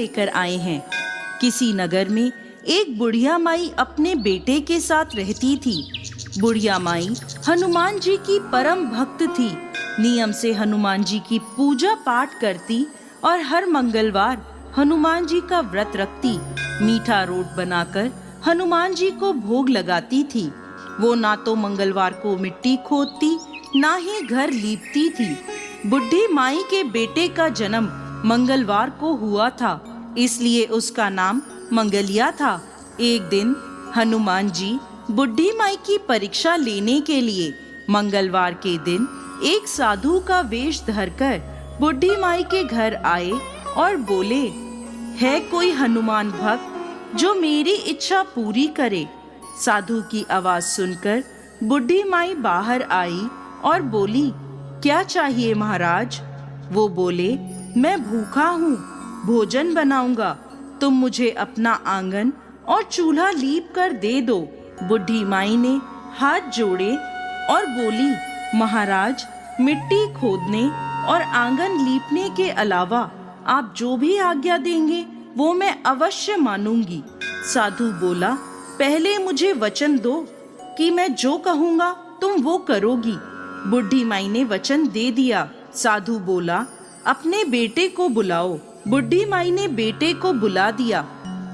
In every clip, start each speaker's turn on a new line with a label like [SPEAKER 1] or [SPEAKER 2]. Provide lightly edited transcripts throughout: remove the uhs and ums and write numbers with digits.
[SPEAKER 1] लेकर आए हैं। किसी नगर में एक बुढ़िया माई अपने बेटे के साथ रहती थी। बुढ़िया माई हनुमान जी की परम भक्त थी। नियम से हनुमान जी की पूजा पाठ करती और हर मंगलवार हनुमान जी का व्रत रखती। मीठा रोट बनाकर हनुमान जी को भोग लगाती थी। वो ना तो मंगलवार को मिट्टी खोदती, ना ही घर लीपती थी। बुढ़ी माई के बेटे का जन्म मंगलवार को हुआ था, इसलिए उसका नाम मंगलिया था। एक दिन हनुमान जी बुढ़ी माई की परीक्षा लेने के लिए मंगलवार के दिन एक साधु का वेश धरकर बुढ़ी माई के घर आए और बोले, है कोई हनुमान भक्त जो मेरी इच्छा पूरी करे? साधु की आवाज सुनकर बुढ़ी माई बाहर आई और बोली, क्या चाहिए महाराज? वो बोले, मैं भूखा हूँ, भोजन बनाऊंगा, तुम मुझे अपना आंगन और चूल्हा लीप कर दे दो। बुढ़ी माई ने हाथ जोड़े और बोली, महाराज, मिट्टी खोदने और आंगन लीपने के अलावा आप जो भी आज्ञा देंगे वो मैं अवश्य मानूंगी। साधु बोला, पहले मुझे वचन दो कि मैं जो कहूँगा तुम वो करोगी। बुढ़ी माई ने वचन दे दिया। साधु बोला, अपने बेटे को बुलाओ। बुढ़ी माई ने बेटे को बुला दिया।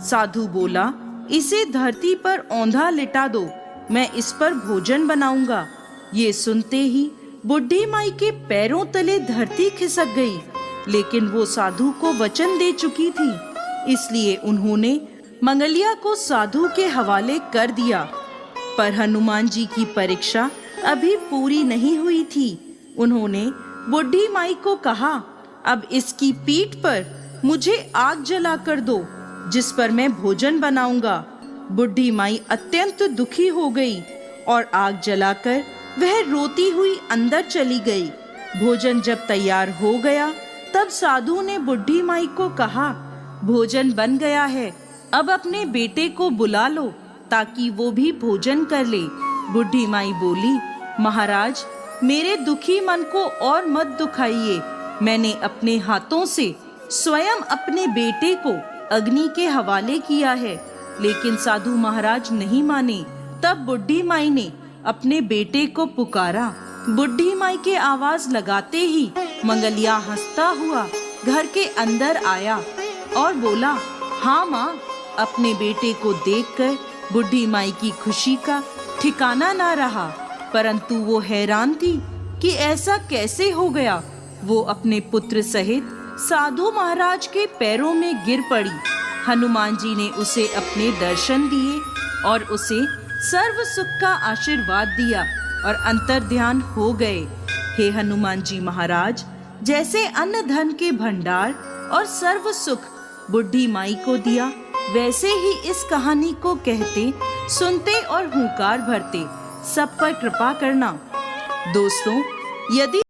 [SPEAKER 1] साधु बोला, इसे धरती पर औंधा लिटा दो, मैं इस पर भोजन बनाऊंगा। ये सुनते ही बुढ़ी माई के पैरों तले धरती खिसक गई, लेकिन वो साधु को वचन दे चुकी थी, इसलिए उन्होंने मंगलिया को साधु के हवाले कर दिया। पर हनुमान जी की परीक्षा अभी पूरी नहीं हुई थी। उन्होंने बुढ़ी माई को कहा, अब इसकी पीठ पर मुझे आग जला कर दो, जिस पर मैं भोजन बनाऊंगा। बुढ़ी माई अत्यंत दुखी हो गई और आग जलाकर वह रोती हुई अंदर चली गई। भोजन जब तैयार हो गया तब साधु ने बुढ़ी माई को कहा, भोजन बन गया है, अब अपने बेटे को बुला लो ताकि वो भी भोजन कर ले। बुढ़ी माई बोली, महाराज, मेरे दुखी मन को और मत दुखाइए। मैंने अपने हाथों से स्वयं अपने बेटे को अग्नि के हवाले किया है, लेकिन साधु महाराज नहीं माने। तब बुढ़ी माई ने अपने बेटे को पुकारा। बुढ़ी माई के आवाज लगाते ही मंगलिया हंसता हुआ घर के अंदर आया और बोला, हाँ माँ। अपने बेटे को देखकर बुढ़ी माई की खुशी का ठिकाना ना रहा, परंतु वो हैरान थी कि ऐसा कैसे हो गया। वो अपने पुत्र सहित साधु महाराज के पैरों में गिर पड़ी। हनुमान जी ने उसे अपने दर्शन दिए और उसे सर्व सुख का आशीर्वाद दिया और अंतर्ध्यान हो गए। हे हनुमान जी महाराज, जैसे अन्न धन के भंडार और सर्व सुख बुढ़ी माई को दिया, वैसे ही इस कहानी को कहते, सुनते और हुंकार भरते सब पर कृपा करना। दोस्तों, यदि